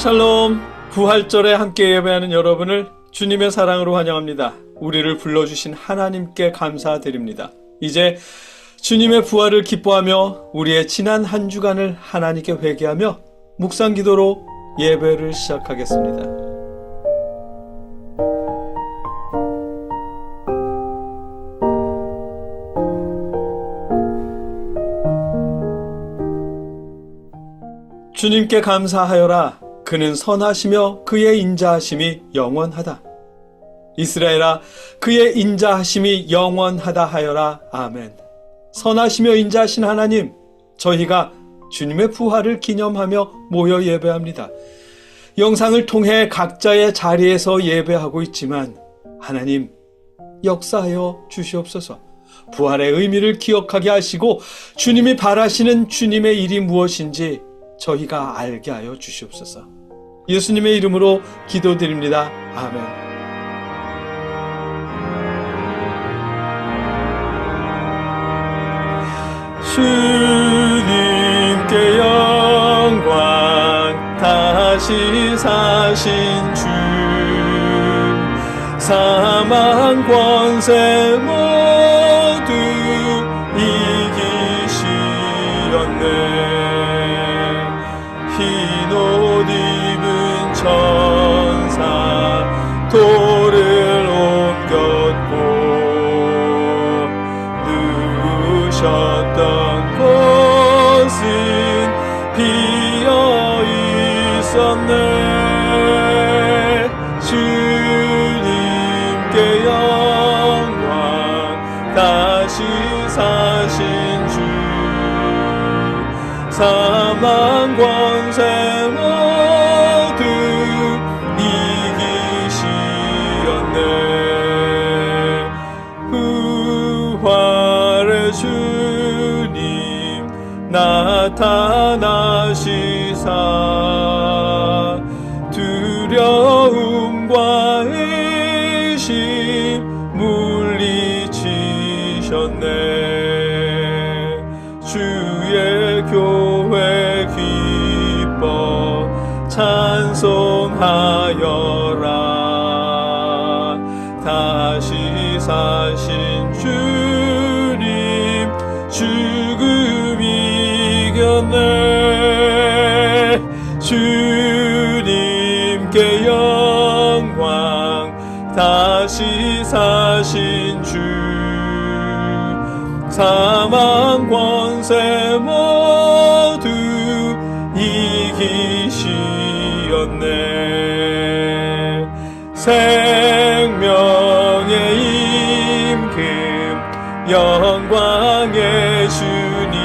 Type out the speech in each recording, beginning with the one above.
샬롬, 부활절에 함께 예배하는 여러분을 주님의 사랑으로 환영합니다. 우리를 불러주신 하나님께 감사드립니다. 이제 주님의 부활을 기뻐하며 우리의 지난 한 주간을 하나님께 회개하며 묵상 기도로 예배를 시작하겠습니다. 주님께 감사하여라. 그는 선하시며 그의 인자하심이 영원하다. 이스라엘아, 그의 인자하심이 영원하다 하여라. 아멘. 선하시며 인자하신 하나님, 저희가 주님의 부활을 기념하며 모여 예배합니다. 영상을 통해 각자의 자리에서 예배하고 있지만 하나님, 역사하여 주시옵소서. 부활의 의미를 기억하게 하시고 주님이 바라시는 주님의 일이 무엇인지 저희가 알게 하여 주시옵소서. 예수님의 이름으로 기도드립니다. 아멘. 주님께 영광, 다시 사신 주, 사망 권세 모두 이기시었네. 흰 옷 입은 천사 돌을 옮겼고 누우셨던 곳은 비어 있었네. 주님께 영광, 다시 사신 주, 사망 권세 모두 이기시었네. 부활의 주님 나타나시사 두려움과 의심 물리치셨네. 주의 교회 기뻐 찬송하여라. 다시 사신 주님 죽음 이겼네. 주님께 영광, 다시 사신 주, 사망 권세 모두 이기시었네. 생명의 임금, 영광의 주님,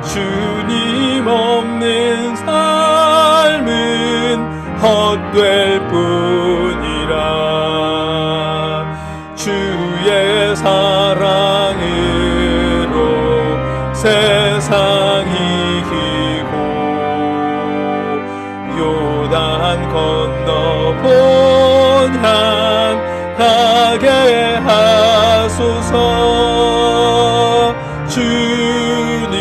주님 없는 삶은 헛될 뿐이라. 주의 사랑으로 세상 이기고 요단 건너 본향하게 하소서. 주님께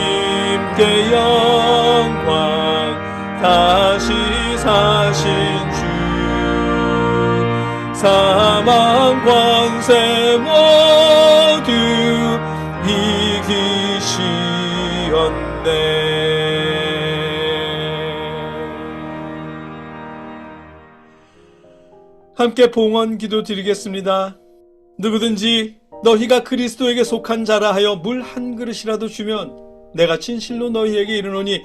영광, 다시 사신 주, 사망 권세 모두 이기시었네. 함께 봉헌 기도 드리겠습니다. 누구든지 너희가 그리스도에게 속한 자라 하여 물 한 그릇이라도 주면 내가 진실로 너희에게 이르노니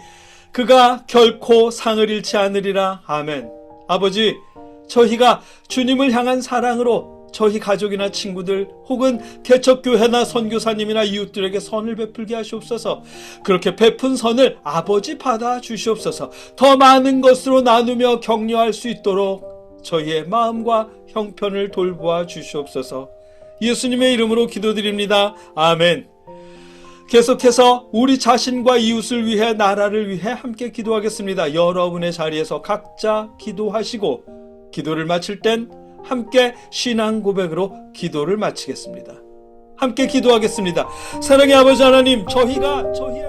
그가 결코 상을 잃지 않으리라. 아멘. 아버지, 저희가 주님을 향한 사랑으로 저희 가족이나 친구들 혹은 개척교회나 선교사님이나 이웃들에게 선을 베풀게 하시옵소서. 그렇게 베푼 선을 아버지 받아 주시옵소서. 더 많은 것으로 나누며 격려할 수 있도록 저희의 마음과 형편을 돌보아 주시옵소서. 예수님의 이름으로 기도드립니다. 아멘. 계속해서 우리 자신과 이웃을 위해, 나라를 위해 함께 기도하겠습니다. 여러분의 자리에서 각자 기도하시고 기도를 마칠 땐 함께 신앙 고백으로 기도를 마치겠습니다. 함께 기도하겠습니다. 사랑의 아버지 하나님, 저희가 저희의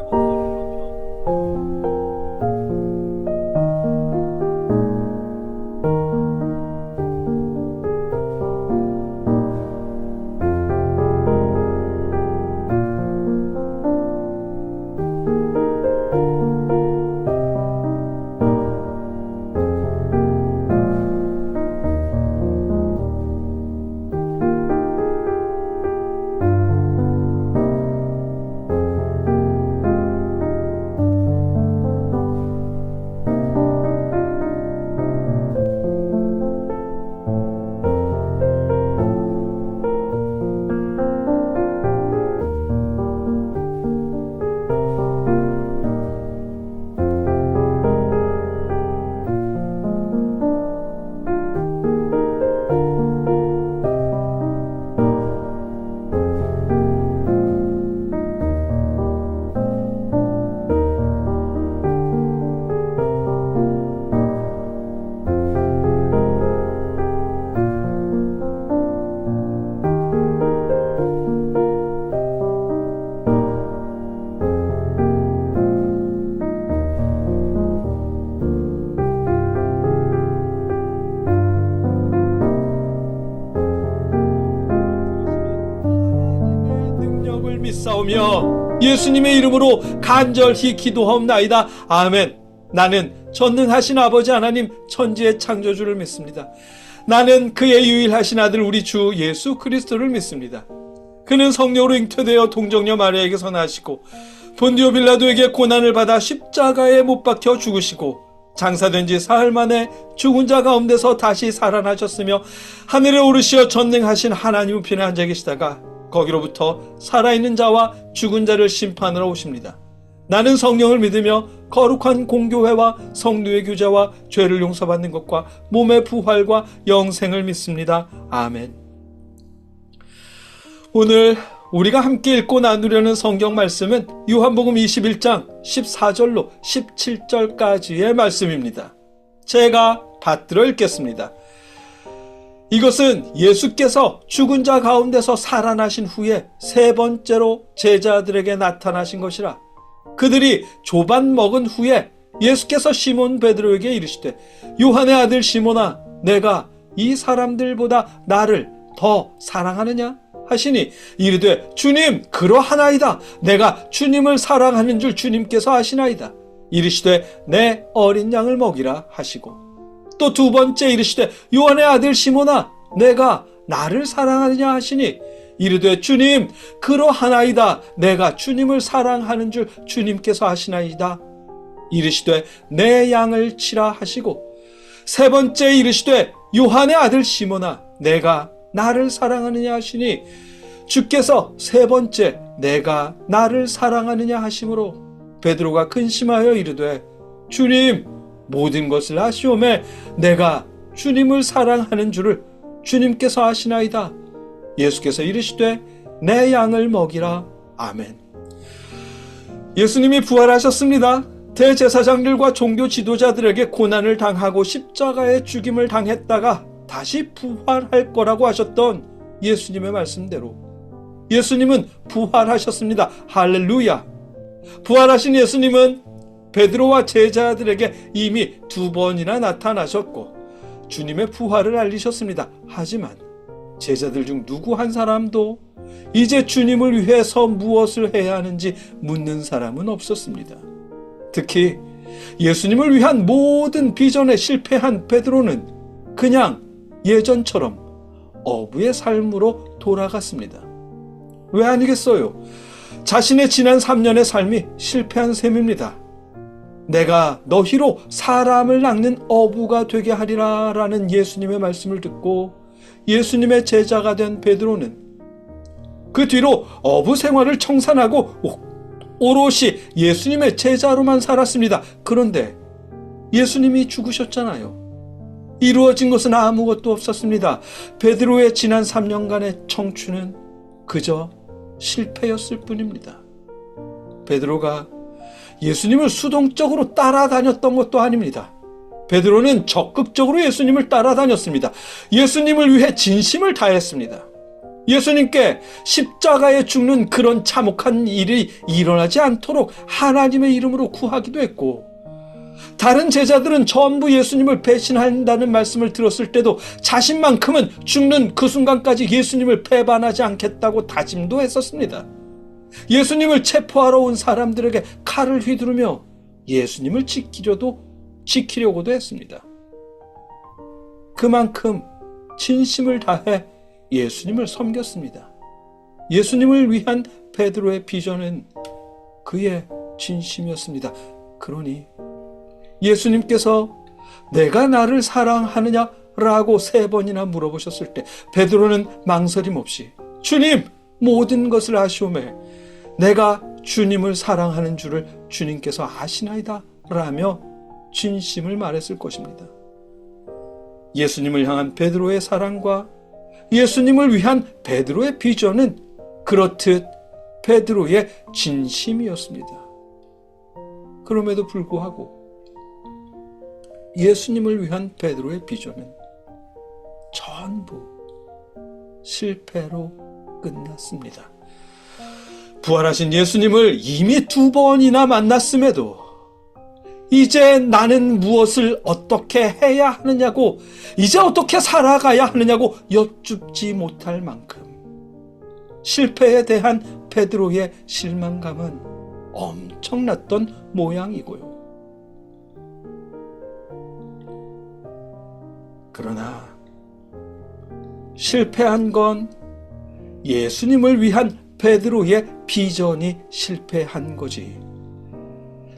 감사하오며 예수님의 이름으로 간절히 기도하옵나이다. 아멘. 나는 전능하신 아버지 하나님 천지의 창조주를 믿습니다. 나는 그의 유일하신 아들 우리 주 예수 그리스도를 믿습니다. 그는 성령으로 잉태되어 동정녀 마리아에게서 나시고 본디오 빌라도에게 고난을 받아 십자가에 못 박혀 죽으시고 장사된 지 사흘 만에 죽은 자 가운데서 다시 살아나셨으며 하늘에 오르시어 전능하신 하나님 우편에 앉아 계시다가 거기로부터 살아있는 자와 죽은 자를 심판하러 오십니다. 나는 성령을 믿으며 거룩한 공교회와 성도의 교제와 죄를 용서받는 것과 몸의 부활과 영생을 믿습니다. 아멘. 오늘 우리가 함께 읽고 나누려는 성경 말씀은 요한복음 21장 14절로 17절까지의 말씀입니다. 제가 받들어 읽겠습니다. 이것은 예수께서 죽은 자 가운데서 살아나신 후에 세 번째로 제자들에게 나타나신 것이라. 그들이 조반 먹은 후에 예수께서 시몬 베드로에게 이르시되 요한의 아들 시몬아 내가 이 사람들보다 나를 더 사랑하느냐 하시니 이르되 주님 그러하나이다. 내가 주님을 사랑하는 줄 주님께서 아시나이다. 이르시되 내 어린 양을 먹이라 하시고 또 두 번째 이르시되 요한의 아들 시몬아 내가 나를 사랑하느냐 하시니 이르되 주님 그러하나이다. 내가 주님을 사랑하는 줄 주님께서 아시나이다. 이르시되 내 양을 치라 하시고 세 번째 이르시되 요한의 아들 시몬아 내가 나를 사랑하느냐 하시니 주께서 세 번째 내가 나를 사랑하느냐 하심으로 베드로가 근심하여 이르되 주님 모든 것을 아시오매 내가 주님을 사랑하는 줄을 주님께서 아시나이다. 예수께서 이르시되 내 양을 먹이라. 아멘. 예수님이 부활하셨습니다. 대제사장들과 종교 지도자들에게 고난을 당하고 십자가에 죽임을 당했다가 다시 부활할 거라고 하셨던 예수님의 말씀대로 예수님은 부활하셨습니다. 할렐루야. 부활하신 예수님은 베드로와 제자들에게 이미 두 번이나 나타나셨고 주님의 부활을 알리셨습니다. 하지만 제자들 중 누구 한 사람도 이제 주님을 위해서 무엇을 해야 하는지 묻는 사람은 없었습니다. 특히 예수님을 위한 모든 비전에 실패한 베드로는 그냥 예전처럼 어부의 삶으로 돌아갔습니다. 왜 아니겠어요? 자신의 지난 3년의 삶이 실패한 셈입니다. 내가 너희로 사람을 낚는 어부가 되게 하리라 라는 예수님의 말씀을 듣고 예수님의 제자가 된 베드로는 그 뒤로 어부 생활을 청산하고 오롯이 예수님의 제자로만 살았습니다. 그런데 예수님이 죽으셨잖아요. 이루어진 것은 아무것도 없었습니다. 베드로의 지난 3년간의 청춘은 그저 실패였을 뿐입니다. 베드로가 예수님을 수동적으로 따라다녔던 것도 아닙니다. 베드로는 적극적으로 예수님을 따라다녔습니다. 예수님을 위해 진심을 다했습니다. 예수님께 십자가에 죽는 그런 참혹한 일이 일어나지 않도록 하나님의 이름으로 구하기도 했고 다른 제자들은 전부 예수님을 배신한다는 말씀을 들었을 때도 자신만큼은 죽는 그 순간까지 예수님을 배반하지 않겠다고 다짐도 했었습니다. 예수님을 체포하러 온 사람들에게 칼을 휘두르며 예수님을 지키려고도 했습니다. 그만큼 진심을 다해 예수님을 섬겼습니다. 예수님을 위한 베드로의 비전은 그의 진심이었습니다. 그러니 예수님께서 내가 나를 사랑하느냐? 라고 3번이나 물어보셨을 때 베드로는 망설임 없이 주님 모든 것을 아시오매 내가 주님을 사랑하는 줄을 주님께서 아시나이다 라며 진심을 말했을 것입니다. 예수님을 향한 베드로의 사랑과 예수님을 위한 베드로의 비전은 그렇듯 베드로의 진심이었습니다. 그럼에도 불구하고 예수님을 위한 베드로의 비전은 전부 실패로 끝났습니다. 부활하신 예수님을 이미 2번이나 만났음에도 이제 나는 무엇을 어떻게 해야 하느냐고 이제 어떻게 살아가야 하느냐고 여쭙지 못할 만큼 실패에 대한 베드로의 실망감은 엄청났던 모양이고요. 그러나 실패한 건 예수님을 위한 베드로의 비전이 실패한 거지.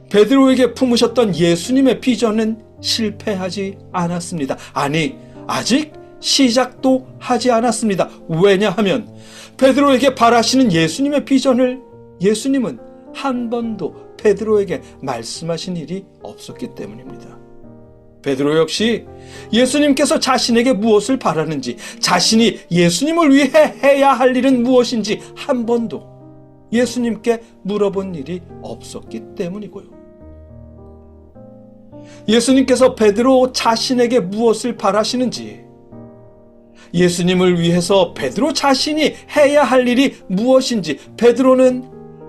베드로에게 품으셨던 예수님의 비전은 실패하지 않았습니다. 아니, 아직 시작도 하지 않았습니다. 왜냐하면 베드로에게 바라시는 예수님의 비전을 예수님은 한 번도 베드로에게 말씀하신 일이 없었기 때문입니다. 베드로 역시 예수님께서 자신에게 무엇을 바라는지, 자신이 예수님을 위해 해야 할 일은 무엇인지 한 번도 예수님께 물어본 일이 없었기 때문이고요. 예수님께서 베드로 자신에게 무엇을 바라시는지, 예수님을 위해서 베드로 자신이 해야 할 일이 무엇인지 베드로는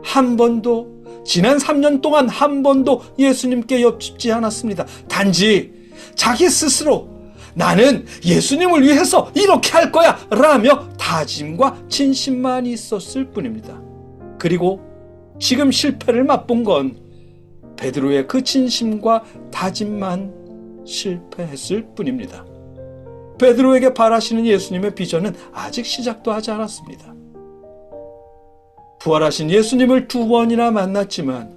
한 번도, 지난 3년 동안 한 번도 예수님께 여쭙지 않았습니다. 단지 자기 스스로 나는 예수님을 위해서 이렇게 할 거야 라며 다짐과 진심만 있었을 뿐입니다. 그리고 지금 실패를 맛본 건 베드로의 그 진심과 다짐만 실패했을 뿐입니다. 베드로에게 바라시는 예수님의 비전은 아직 시작도 하지 않았습니다. 부활하신 예수님을 2번이나 만났지만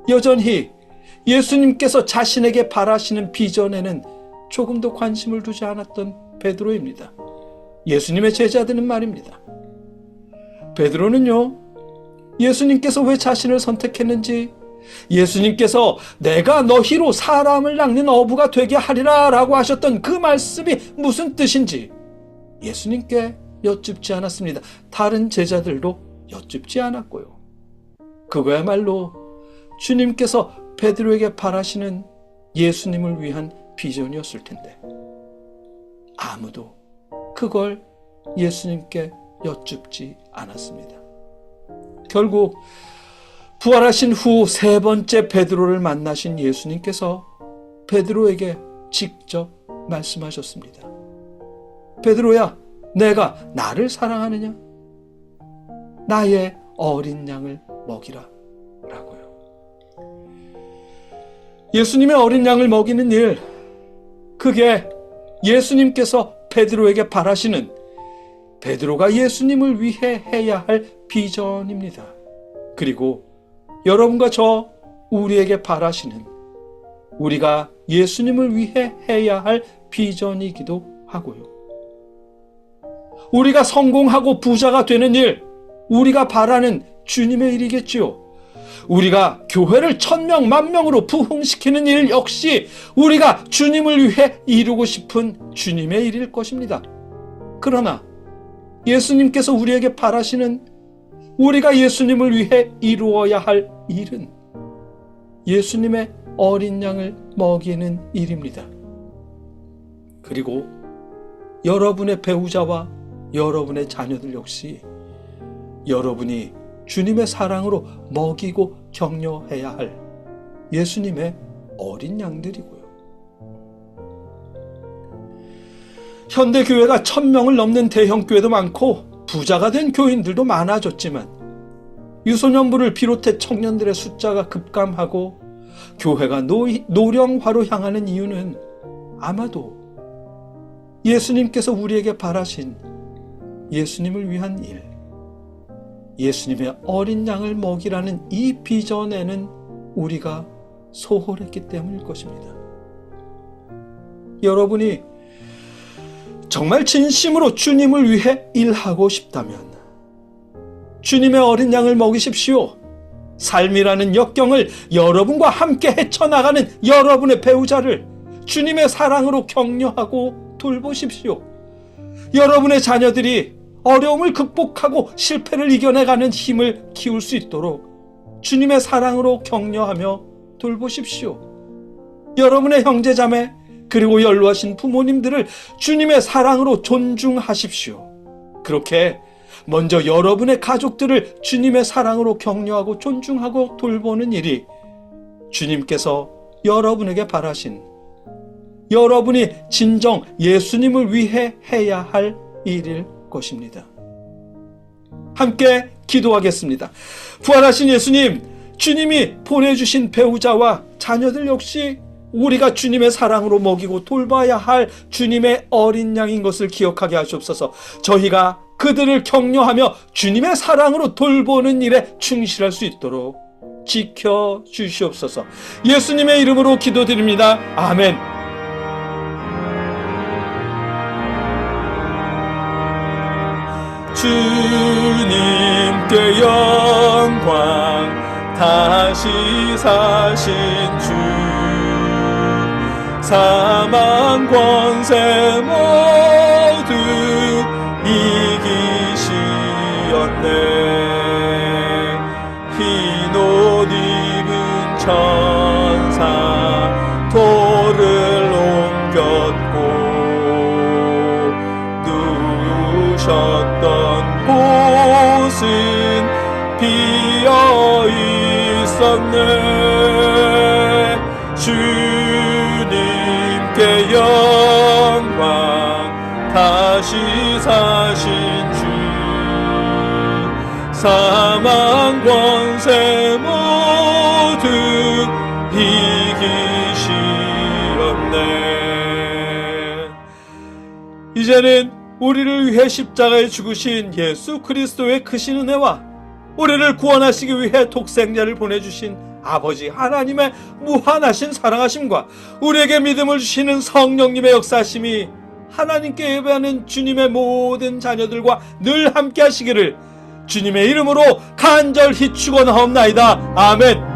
여전히 예수님께서 자신에게 바라시는 비전에는 조금도 관심을 두지 않았던 베드로입니다. 예수님의 제자들은 말입니다. 베드로는요, 예수님께서 왜 자신을 선택했는지, 예수님께서 내가 너희로 사람을 낚는 어부가 되게 하리라 라고 하셨던 그 말씀이 무슨 뜻인지 예수님께 여쭙지 않았습니다. 다른 제자들도 여쭙지 않았고요. 그거야말로 주님께서 베드로에게 바라시는 예수님을 위한 비전이었을 텐데 아무도 그걸 예수님께 여쭙지 않았습니다. 결국 부활하신 후 3번째 베드로를 만나신 예수님께서 베드로에게 직접 말씀하셨습니다. 베드로야, 내가 나를 사랑하느냐? 나의 어린 양을 먹이라 라고요. 예수님의 어린 양을 먹이는 일, 그게 예수님께서 베드로에게 바라시는, 베드로가 예수님을 위해 해야 할 비전입니다. 그리고 여러분과 저 우리에게 바라시는, 우리가 예수님을 위해 해야 할 비전이기도 하고요. 우리가 성공하고 부자가 되는 일, 우리가 바라는 주님의 일이겠지요. 우리가 교회를 1000명, 10,000명으로 부흥시키는 일 역시 우리가 주님을 위해 이루고 싶은 주님의 일일 것입니다. 그러나 예수님께서 우리에게 바라시는, 우리가 예수님을 위해 이루어야 할 일은 예수님의 어린 양을 먹이는 일입니다. 그리고 여러분의 배우자와 여러분의 자녀들 역시 여러분이 주님의 사랑으로 먹이고 격려해야 할 예수님의 어린 양들이고요. 현대교회가 1000명을 넘는 대형교회도 많고 부자가 된 교인들도 많아졌지만 유소년부를 비롯해 청년들의 숫자가 급감하고 교회가 노령화로 향하는 이유는 아마도 예수님께서 우리에게 바라신 예수님을 위한 일, 예수님의 어린 양을 먹이라는 이 비전에는 우리가 소홀했기 때문일 것입니다. 여러분이 정말 진심으로 주님을 위해 일하고 싶다면 주님의 어린 양을 먹이십시오. 삶이라는 역경을 여러분과 함께 헤쳐나가는 여러분의 배우자를 주님의 사랑으로 격려하고 돌보십시오. 여러분의 자녀들이 어려움을 극복하고 실패를 이겨내가는 힘을 키울 수 있도록 주님의 사랑으로 격려하며 돌보십시오. 여러분의 형제자매 그리고 연로하신 부모님들을 주님의 사랑으로 존중하십시오. 그렇게 먼저 여러분의 가족들을 주님의 사랑으로 격려하고 존중하고 돌보는 일이 주님께서 여러분에게 바라신, 여러분이 진정 예수님을 위해 해야 할 일일 것입니다. 함께 기도하겠습니다. 부활하신 예수님, 주님이 보내주신 배우자와 자녀들 역시 우리가 주님의 사랑으로 먹이고 돌봐야 할 주님의 어린 양인 것을 기억하게 하시옵소서. 저희가 그들을 격려하며 주님의 사랑으로 돌보는 일에 충실할 수 있도록 지켜주시옵소서. 예수님의 이름으로 기도드립니다. 아멘. 주님께 영광, 다시 사신 주, 사망 권세 모두 이기시었네. 흰 옷 입은 천사 돌을 옮겼고 누우셨던 곳은 비어 있었네. 주님께 영광, 다시 사신 주, 사망 권세 모두 이기시었네. 이제는 우리를 위해 십자가에 죽으신 예수 그리스도의 크신 은혜와 우리를 구원하시기 위해 독생자를 보내주신 아버지 하나님의 무한하신 사랑하심과 우리에게 믿음을 주시는 성령님의 역사하심이 하나님께 예배하는 주님의 모든 자녀들과 늘 함께 하시기를 주님의 이름으로 간절히 축원하옵나이다. 아멘.